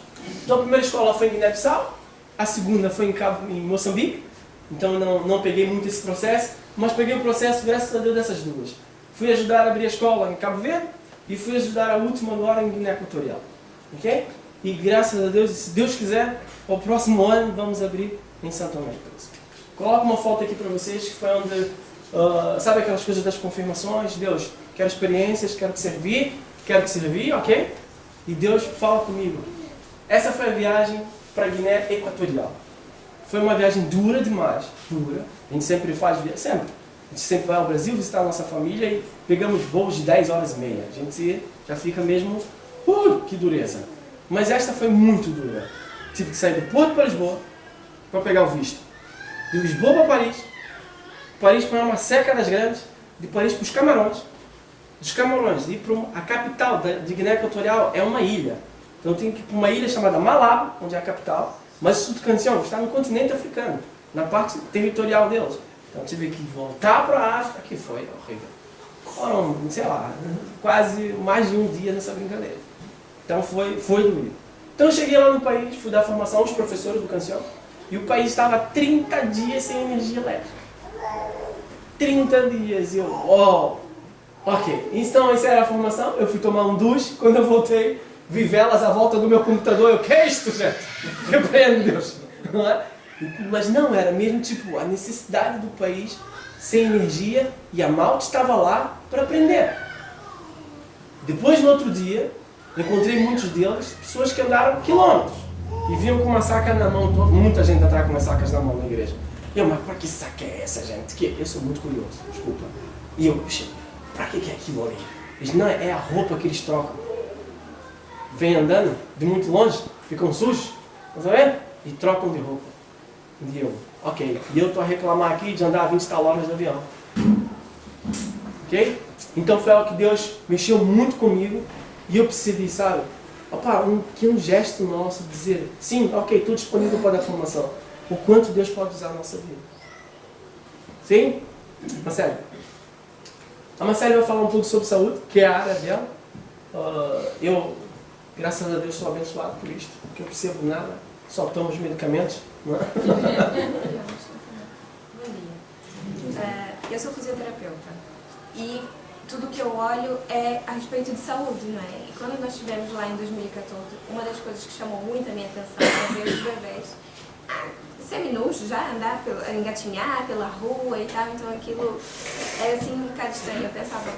Então a primeira escola foi em Guiné-Bissau, a segunda foi em Moçambique. Então não peguei muito esse processo, mas peguei o processo, graças a Deus, dessas duas. Fui ajudar a abrir a escola em Cabo Verde e fui ajudar a última agora em Guiné Equatorial. Ok? E graças a Deus, se Deus quiser, ao próximo ano vamos abrir em Santo Tomé. Coloco uma foto aqui para vocês, que foi onde, sabe aquelas coisas das confirmações? Deus, quero experiências, quero te servir, ok? E Deus fala comigo. Essa foi a viagem para Guiné Equatorial. Foi uma viagem dura demais, dura. A gente sempre faz, sempre. A gente sempre vai ao Brasil visitar a nossa família e pegamos voos de 10 horas e meia. A gente já fica mesmo, que dureza. Mas esta foi muito dura. Tive que sair do Porto para Lisboa, para pegar o visto. De Lisboa para Paris. Paris para uma seca das Grandes. De Paris para os Camarões. Dos Camarões, ir para a capital de Guiné Equatorial é uma ilha. Então eu tenho que ir para uma ilha chamada Malabo, onde é a capital, mas o Sul de Canção está no continente africano, na parte territorial deles. Então eu tive que voltar para a África, que foi horrível. Foram, sei lá, quase mais de um dia nessa brincadeira. Então foi doído. Então eu cheguei lá no país, fui dar formação aos professores do Canção, e o país estava 30 dias sem energia elétrica. 30 dias, e eu, ok, então essa era a formação, eu fui tomar um duche, quando eu voltei, vi velas à volta do meu computador, que é isto, gente? Repreendo Deus. Não é? Mas não, era mesmo tipo a necessidade do país sem energia e a malta estava lá para aprender. Depois, no outro dia, encontrei muitos deles, pessoas que andaram quilômetros e vinham com uma saca na mão, muita gente atrás com umas sacas na mão na igreja. Eu, mas para que saca é essa, gente? Que eu sou muito curioso, desculpa. E eu, para que é aquilo ali? Eles, não, é a roupa que eles trocam. Vêm andando de muito longe, ficam sujos, tá vendo? E trocam de roupa. E eu, ok. E eu estou a reclamar aqui de andar 20 tal horas de avião. Ok? Então foi algo que Deus mexeu muito comigo e eu percebi, sabe? Opa, que um gesto nosso dizer, sim, ok, estou disponível para dar formação. O quanto Deus pode usar a nossa vida. Sim? Marcelo? A Marcelo vai falar um pouco sobre saúde, que é a área dela. Eu, graças a Deus, sou abençoado por isto, porque eu percebo nada, só tomo os medicamentos. Não é? Bom dia. Eu sou fisioterapeuta e tudo que eu olho é a respeito de saúde, não é? E quando nós estivemos lá em 2014, uma das coisas que chamou muito a minha atenção foi ver os bebês seminus já andar, engatinhar pela rua e tal, então aquilo era assim um bocado estranho. Eu pensava,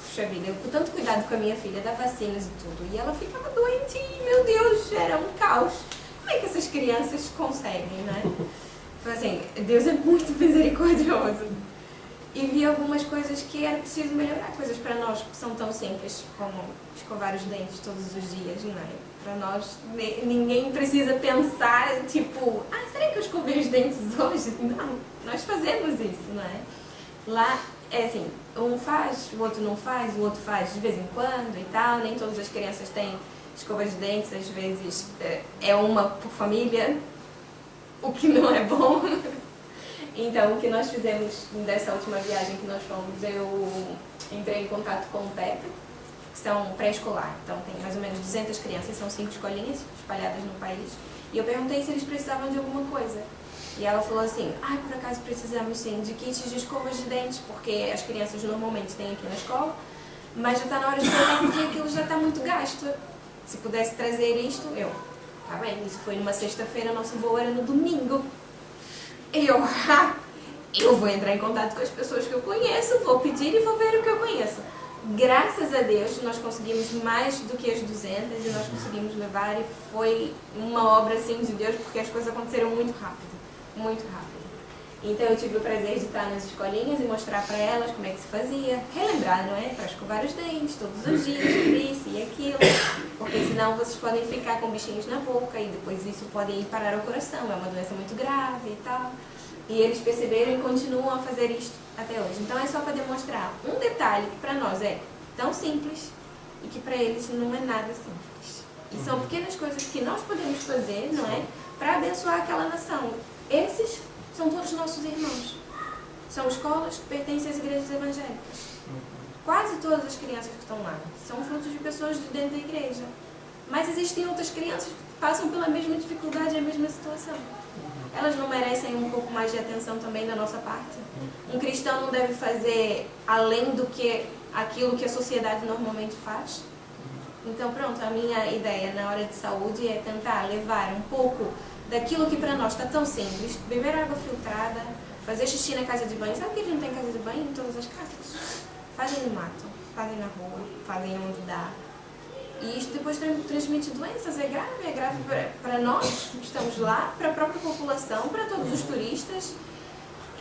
puxa vida, eu com tanto cuidado com a minha filha, da vacinas e tudo, e ela ficava doente e, meu Deus, era um caos. Como é que essas crianças conseguem, não é? Foi assim, Deus é muito misericordioso. E vi algumas coisas que era preciso melhorar, coisas para nós que são tão simples como escovar os dentes todos os dias, não é? Para nós, ninguém precisa pensar, tipo, será que eu escovei os dentes hoje? Não, nós fazemos isso, não é? Lá, é assim, um faz, o outro não faz, o outro faz de vez em quando e tal, nem todas as crianças têm escovas de dentes, às vezes é uma por família, o que não é bom. Então, o que nós fizemos dessa última viagem que nós fomos, eu entrei em contato com o PEP, que são pré-escolar. Então, tem mais ou menos 200 crianças, são 5 escolinhas espalhadas no país. E eu perguntei se eles precisavam de alguma coisa. E ela falou assim, por acaso precisamos sim de kits de escovas de dentes, porque as crianças normalmente têm aqui na escola, mas já está na hora de colocar porque aquilo já está muito gasto. Se pudesse trazer isto, tá bem, isso foi numa sexta-feira, nosso voo era no domingo. Eu vou entrar em contato com as pessoas que eu conheço, vou pedir e vou ver o que eu conheço. Graças a Deus, nós conseguimos mais do que as 200 e nós conseguimos levar e foi uma obra assim de Deus, porque as coisas aconteceram muito rápido, muito rápido. Então eu tive o prazer de estar nas escolinhas e mostrar para elas como é que se fazia, relembrar, não é? Para escovar os dentes todos os dias, isso e aquilo, porque senão vocês podem ficar com bichinhos na boca e depois isso pode ir parar ao coração, é uma doença muito grave e tal. E eles perceberam e continuam a fazer isto até hoje. Então é só para demonstrar um detalhe que para nós é tão simples e que para eles não é nada simples. E são pequenas coisas que nós podemos fazer, não é? Para abençoar aquela nação. Esses são todos nossos irmãos. São escolas que pertencem às igrejas evangélicas. Quase todas as crianças que estão lá são frutos de pessoas de dentro da igreja. Mas existem outras crianças que passam pela mesma dificuldade e a mesma situação. Elas não merecem um pouco mais de atenção também da nossa parte? Um cristão não deve fazer além do que aquilo que a sociedade normalmente faz? Então pronto, a minha ideia na hora de saúde é tentar levar um pouco daquilo que para nós está tão simples, beber água filtrada, fazer xixi na casa de banho. Sabe que eles não têm casa de banho em todas as casas? Fazem no mato, fazem na rua, fazem onde dá. E isso depois transmite doenças, é grave para nós que estamos lá, para a própria população, para todos os turistas.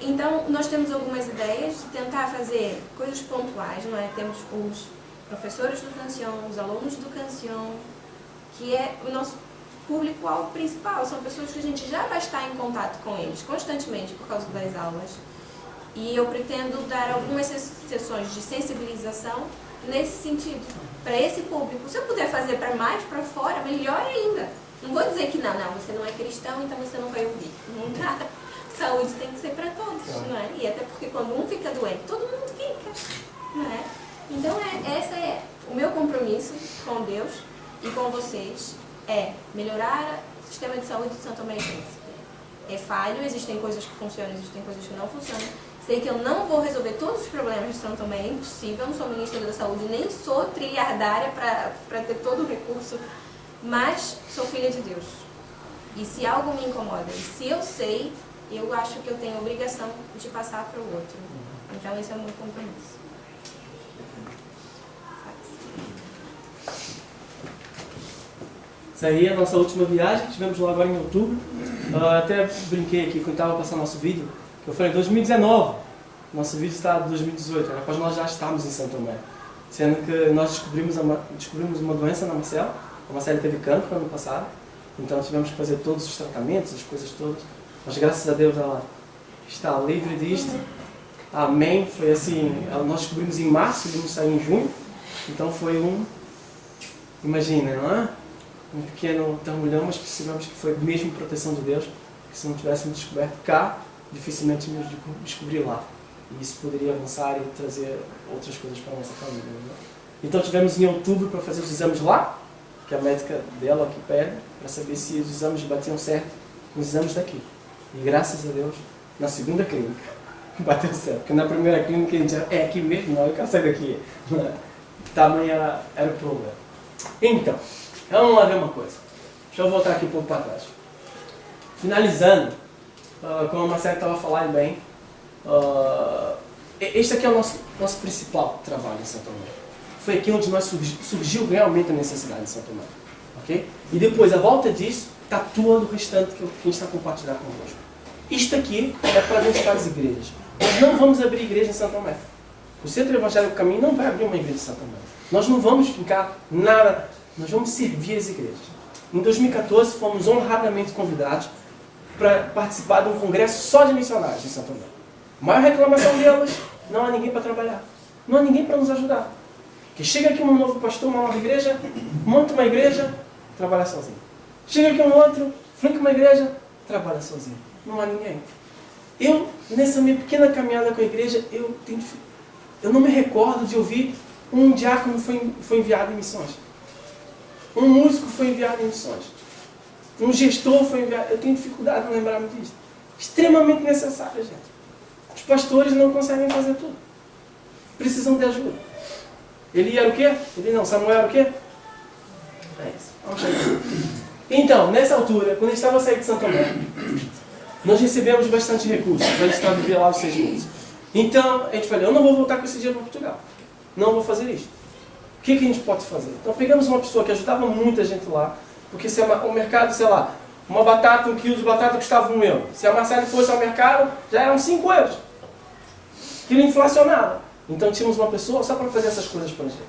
Então, nós temos algumas ideias de tentar fazer coisas pontuais, não é? Temos os professores do Canção, os alunos do Canção, que é o nosso público-alvo principal. São pessoas que a gente já vai estar em contato com eles constantemente por causa das aulas. E eu pretendo dar algumas sessões de sensibilização nesse sentido, para esse público. Se eu puder fazer para mais, para fora, melhor ainda. Não vou dizer que não, você não é cristão, então você não vai ouvir. Não dá. Saúde tem que ser para todos, não é? E até porque quando um fica doente, todo mundo fica, não é? Então, esse é o meu compromisso com Deus e com vocês, é melhorar o sistema de saúde de São Tomé e Príncipe. É falho, existem coisas que funcionam, existem coisas que não funcionam. Sei que eu não vou resolver todos os problemas de São Tomé, é impossível, eu não sou ministra da saúde, nem sou trilhardária para ter todo o recurso, mas sou filha de Deus. E se algo me incomoda, e se eu sei, eu acho que eu tenho a obrigação de passar para o outro. Então esse é o meu compromisso. Essa aí é a nossa última viagem que tivemos lá agora em outubro. Até brinquei aqui quando estava passando nosso vídeo, que eu falei 2019. Nosso vídeo está de 2018, após nós já estávamos em São Tomé. Sendo que nós descobrimos uma doença na Marcela. A Marcela teve cancro no ano passado, então tivemos que fazer todos os tratamentos, as coisas todas. Mas graças a Deus ela está livre disto. Amém. Foi assim, nós descobrimos em março e vimos sair em junho. Então foi imagina, não é? Um pequeno trambolhão, mas percebemos que foi mesmo proteção de Deus. Que se não tivéssemos descoberto cá, dificilmente íamos descobrir lá. E isso poderia avançar e trazer outras coisas para a nossa família. Não é? Então tivemos em outubro para fazer os exames lá, que a médica dela aqui pede, para saber se os exames batiam certo com os exames daqui. E graças a Deus, na segunda clínica, bateu certo. Porque na primeira clínica a gente é aqui mesmo, não, eu quero sair daqui. Tamanho era o problema. Então, vamos lá ver uma coisa. Deixa eu voltar aqui um pouco para trás. Finalizando, como a Marcela estava falando bem, este aqui é o nosso principal trabalho em São Tomé. Foi aqui onde nós surgiu realmente a necessidade de São Tomé. Okay? E depois, a volta disso, está tudo o restante que a gente está compartilhando convosco. Isto aqui é para abençoar as igrejas. Nós não vamos abrir igreja em São Tomé. O Centro Evangélico Caminho não vai abrir uma igreja em São Tomé. Nós não vamos ficar nada, nós vamos servir as igrejas. Em 2014, fomos honradamente convidados para participar de um congresso só de missionários em São Tomé. A maior reclamação delas, não há ninguém para trabalhar. Não há ninguém para nos ajudar. Que chega aqui um novo pastor, uma nova igreja, monta uma igreja, trabalha sozinho. Chega aqui um outro, flanca uma igreja, trabalha sozinho. Não há ninguém. Eu, nessa minha pequena caminhada com a igreja, eu não me recordo de ouvir um diácono foi enviado em missões. Um músico foi enviado em missões. Um gestor foi enviado. Eu tenho dificuldade em lembrar-me disso. Extremamente necessário, gente. Os pastores não conseguem fazer tudo. Precisam de ajuda. Ele era o quê? Samuel era o quê? É isso. Vamos chegar. Então, nessa altura, quando a gente estava a sair de São Tomé, nós recebemos bastante recursos para a gente estar vivendo lá os 6 meses. Então, a gente falou, eu não vou voltar com esse dinheiro para Portugal. Não vou fazer isso. O que a gente pode fazer? Então, pegamos uma pessoa que ajudava muita gente lá, porque se o mercado, sei lá, uma batata, 1 quilo de batata custava €1. Se a Marcela fosse ao mercado, já eram €5. Aquilo inflacionava. Então, tínhamos uma pessoa só para fazer essas coisas para a gente.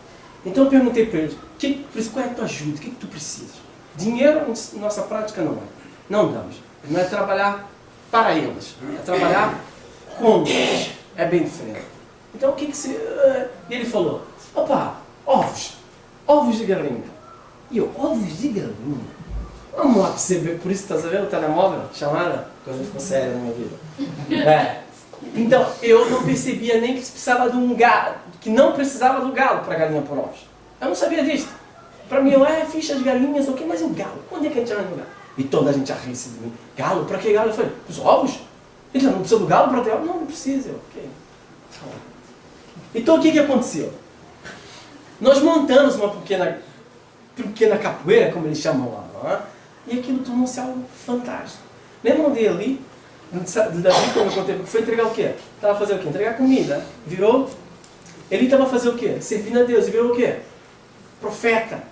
Então, eu perguntei para ele, qual é a tua ajuda? O que tu precisas? Dinheiro, nossa prática, não é. Não damos. Não é trabalhar para eles. É trabalhar com eles. É bem diferente. Então, o que se... E ele falou, ovos. Ovos de galinha. E eu, ovos de galinha? Vamos lá para você ver. Por isso, estás a ver o telemóvel? Chamada? Coisa ficou séria na minha vida. Então, eu não percebia nem que precisava de um galo, que não precisava do galo para galinha por ovos. Eu não sabia disso. Para mim, ficha de galinhas, ok, mas e o galo? Quando é que a gente arranja o galo? E toda a gente arrisca de mim. Galo? Para que galo? Eu falei, os ovos? Então, não precisa do galo para ter ovos? Não precisa. Ok. Então, o que aconteceu? Nós montamos uma pequena capoeira, como eles chamam lá, não é? E aquilo tornou-se algo fantástico. Lembram dele ali? De Davi, quando eu contei, foi entregar o quê? Estava a fazer o quê? Entregar comida. Virou? Ele estava a fazer o quê? Servindo a Deus. E virou o quê? Profeta.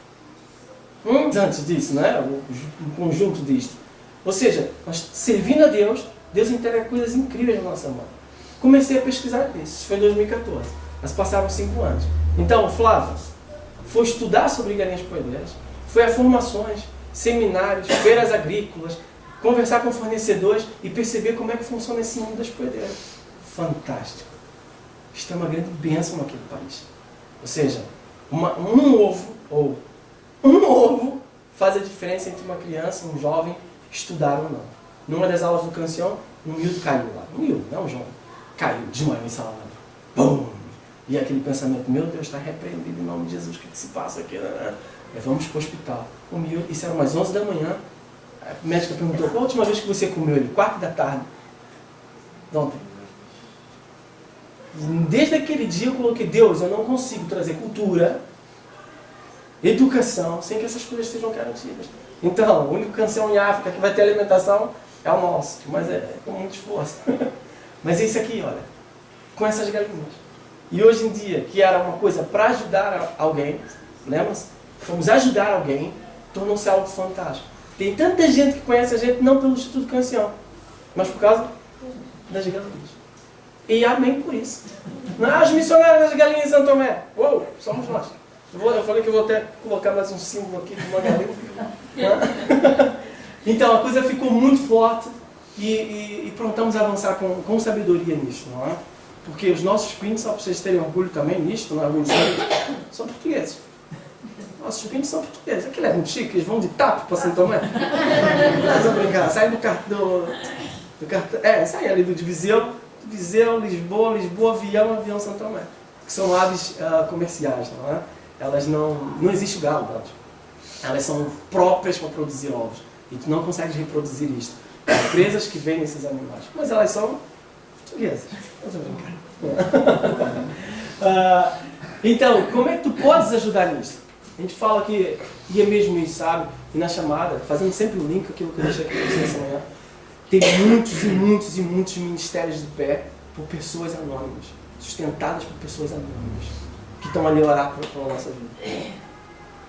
Antes disso, né? Um conjunto disto. Ou seja, nós servindo a Deus, Deus entrega coisas incríveis na nossa mão. Comecei a pesquisar isso. Isso foi em 2014. Mas passaram 5 anos. Então, Flávio, foi estudar sobre galinhas poedeiras, foi a formações, seminários, feiras agrícolas, conversar com fornecedores e perceber como é que funciona esse mundo das poedeiras. Fantástico. Isto é uma grande bênção naquele país. Ou seja, um ovo faz a diferença entre uma criança e um jovem estudar ou não. Numa das aulas do Cancion, um miúdo caiu lá. Um miúdo, não um jovem. Caiu, desmaiou em sala. Bum! E aquele pensamento, meu Deus, está repreendido em nome de Jesus, o que se passa aqui? Vamos para o hospital. O miúdo, isso era umas 11 da manhã. A médica perguntou, qual a última vez que você comeu ele? 4 da tarde. Ontem. Desde aquele dia eu coloquei, Deus, eu não consigo trazer cultura, educação, sem que essas coisas sejam garantidas. Então, o único Cancion em África que vai ter alimentação é o nosso, mas é com muito esforço. Mas é isso aqui, olha, com essas galinhas. E hoje em dia, que era uma coisa para ajudar alguém, lembra-se? Vamos ajudar alguém, tornou-se algo fantástico. Tem tanta gente que conhece a gente, não pelo Instituto Cancion, mas por causa das galinhas. E amém por isso. Os missionários das galinhas em São Tomé. Uou, somos nós. Eu falei que eu vou até colocar mais um símbolo aqui de uma galinha. Então a coisa ficou muito forte e pronto, vamos avançar com sabedoria nisso, não é? Porque os nossos pintos, só para vocês terem orgulho também nisto, não é orgulho são portugueses. Nossos pintos são portugueses. Aquilo é muito chique, eles vão de TAP para São Tomé. Mas vamos brincar, sai do cartão. Sai ali do Viseu, Lisboa, avião São Tomé. Que são aves comerciais, não é? Elas não existe o galo delas. Elas são próprias para produzir ovos. E tu não consegues reproduzir isto. Há empresas que vendem esses animais. Mas elas são portuguesas. Vamos brincar. Então, como é que tu podes ajudar nisso? A gente fala que, e é mesmo isso, sabe? E na chamada, fazendo sempre o link, aquilo que eu deixei aqui para vocês essa manhã, tem muitos ministérios de pé por pessoas anônimas, sustentadas por pessoas anônimas, que estão ali a orar pela nossa vida.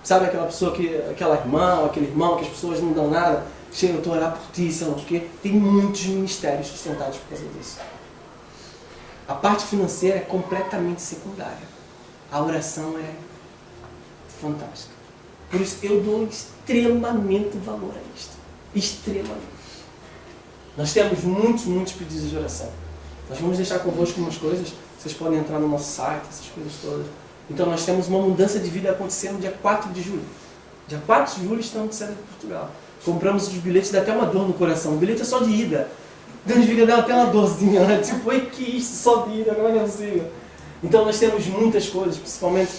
Sabe aquela pessoa, aquela irmã, ou aquele irmão que as pessoas não dão nada, chega, eu estou a orar por ti, sei lá o quê. Tem muitos ministérios sustentados por causa disso. A parte financeira é completamente secundária. A oração é fantástica. Por isso eu dou extremamente valor a isto. Extremamente. Nós temos muitos pedidos de oração. Nós vamos deixar convosco umas coisas, vocês podem entrar no nosso site, essas coisas todas. Então nós temos uma mudança de vida acontecendo no dia 4 de julho. Dia 4 de julho estamos saindo de Portugal. Compramos os bilhetes, dá até uma dor no coração. O bilhete é só de ida. Deus fica dando até uma dorzinha, né? Tipo, que isso, só de ida, como é que é possível? Então nós temos muitas coisas, principalmente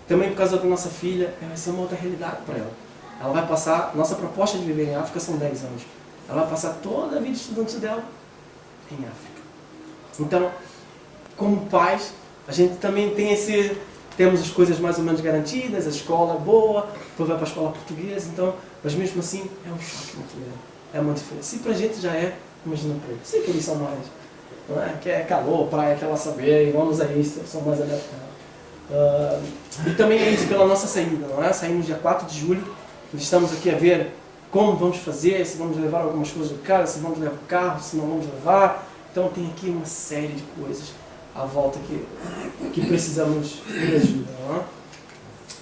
também por causa da nossa filha, vai ser uma outra realidade para ela. Ela vai passar, nossa proposta de viver em África são 10 anos. Ela vai passar toda a vida estudante dela em África. Então, como pais, a gente também tem temos as coisas mais ou menos garantidas, a escola boa, depois vai para a escola portuguesa, então, mas mesmo assim é um choque muito grande. É uma diferença. Se para a gente já é, imagina para eles. Sei que eles são mais, não é? Que é calor, praia, quer lá saber, vamos a isso, são mais adaptados. E também é isso pela nossa saída, não é? Saímos dia 4 de julho, estamos aqui a ver como vamos fazer, se vamos levar algumas coisas do carro, se vamos levar o carro, se não vamos levar. Então tem aqui uma série de coisas à volta que precisamos de ajuda, não é?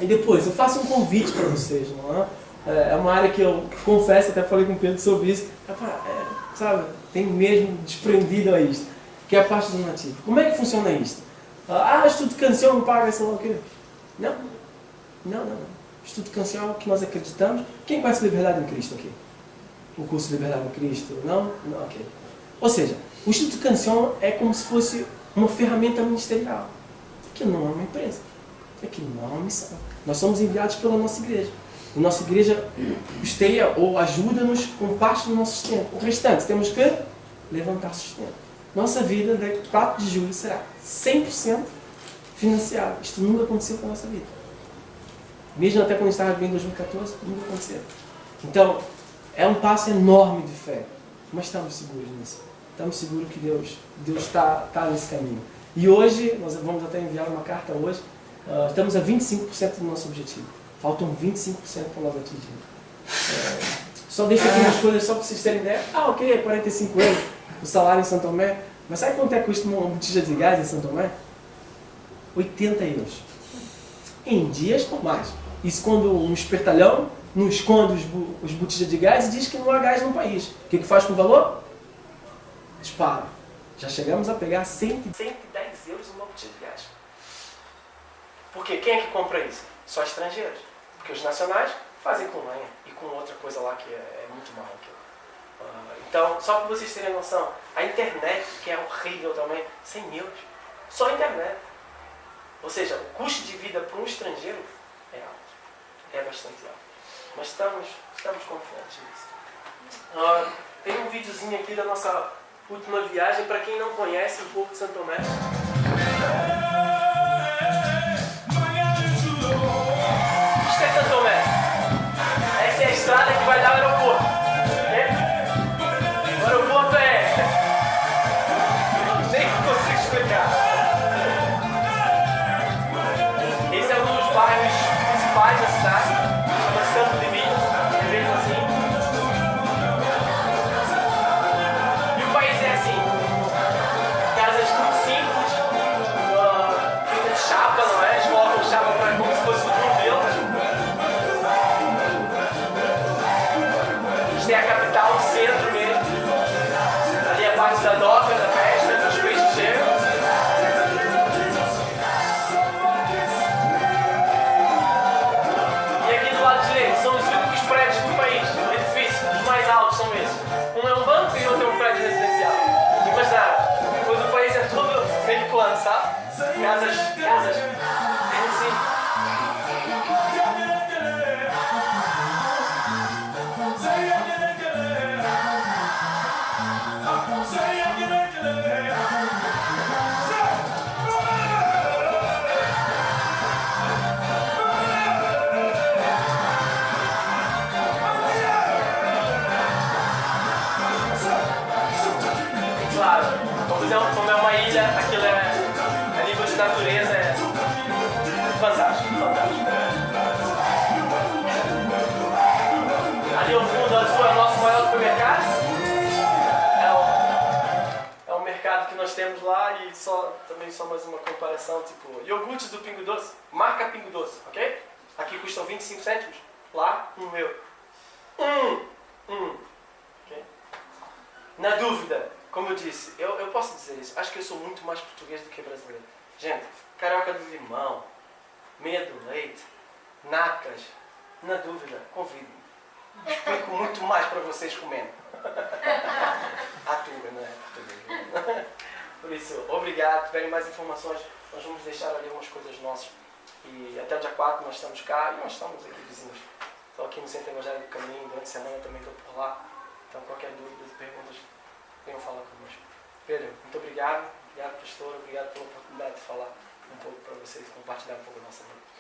E depois, eu faço um convite para vocês, não é? É uma área que eu confesso, até falei com o Pedro sobre isso, sabe, tem mesmo desprendido a isto, que é a parte do nativo. Como é que funciona isto? Estudo Cancion não paga, sei lá o quê? Não. Estudo Cancion é o que nós acreditamos. Quem conhece Liberdade em Cristo aqui? O curso Liberdade em Cristo? Não? Não, ok. Ou seja, o Instituto Cancion é como se fosse uma ferramenta ministerial. Que não é uma empresa. Que não é uma missão. Nós somos enviados pela nossa igreja. E nossa igreja custeia ou ajuda-nos com parte do nosso sustento. O restante temos que levantar sustento. Nossa vida, daqui 4 de julho, será 100% financiada. Isto nunca aconteceu com a nossa vida. Mesmo até quando estava aqui em 2014, nunca aconteceu. Então, é um passo enorme de fé. Mas estamos seguros nisso. Estamos seguros que Deus está nesse caminho. E hoje, nós vamos até enviar uma carta hoje, estamos a 25% do nosso objetivo. Faltam 25% para nós atingirmos. Só deixo aqui umas coisas só para vocês terem ideia. Ok, é 45 euros o salário em São Tomé. Mas sabe quanto é que custa uma botija de gás em São Tomé? 80 euros. Em dias normais. Isso quando um espertalhão não esconde os botijas de gás e diz que não há gás no país. O que faz com o valor? Dispara. Já chegamos a pegar 110 euros uma botija de gás. Por quê? Quem é que compra isso? Só estrangeiros. Porque os nacionais fazem com lenha e com outra coisa lá que é muito mal. Então, só para vocês terem noção, a internet, que é horrível também, 100 euros. Só a internet. Ou seja, o custo de vida para um estrangeiro é alto. É bastante alto. Mas estamos confiantes nisso. Tem um videozinho aqui da nossa última viagem, para quem não conhece o Porto de Santo Tomé. Isto é Santo Tomé. Essa é a estrada que vai dar ao aeroporto. O aeroporto é... nem consigo explicar. Esse é um dos bairros principais da cidade. Chama-se Campo de Milho. É mesmo assim. E o país é assim. Casas muito simples. Feita de chapa, não é? Eles colocam chapa para como se fosse o mundo deles. Isto é a capital, o centro mesmo. Ali é a parte da doca, da festa, dos peixes chegam. E aqui do lado direito são os únicos prédios do país, edifícios, os mais altos são esses. Um é um banco e outro é um prédio residencial. Imagina, depois o país é todo meio plano, sabe? Casas, muito simples. Claro, como é uma ilha, aquilo a nível de natureza é fantástico, fantástico. Ali ao fundo azul é o nosso maior supermercado. É um mercado que nós temos lá e também só mais uma comparação, tipo, iogurte do Pingo Doce, marca Pingo Doce, ok? Aqui custam 25 cêntimos, lá €1. Okay? Na dúvida, como eu disse, eu posso dizer isso, acho que eu sou muito mais português do que brasileiro. Gente, carioca de limão, meia do leite, natas, na dúvida, convido-me. Explico muito mais para vocês comendo. Atua, não é português. Por isso, obrigado. Se tiverem mais informações, nós vamos deixar ali umas coisas nossas. E até o dia 4 nós estamos cá e nós estamos aqui vizinhos. Estou aqui no Centro Evangélico do Caminho, durante a semana também estou por lá. Então qualquer dúvida e perguntas, venham falar conosco. Pedro, muito obrigado. Obrigado, pastor. Obrigado pela oportunidade de falar um pouco para vocês, compartilhar um pouco da nossa vida.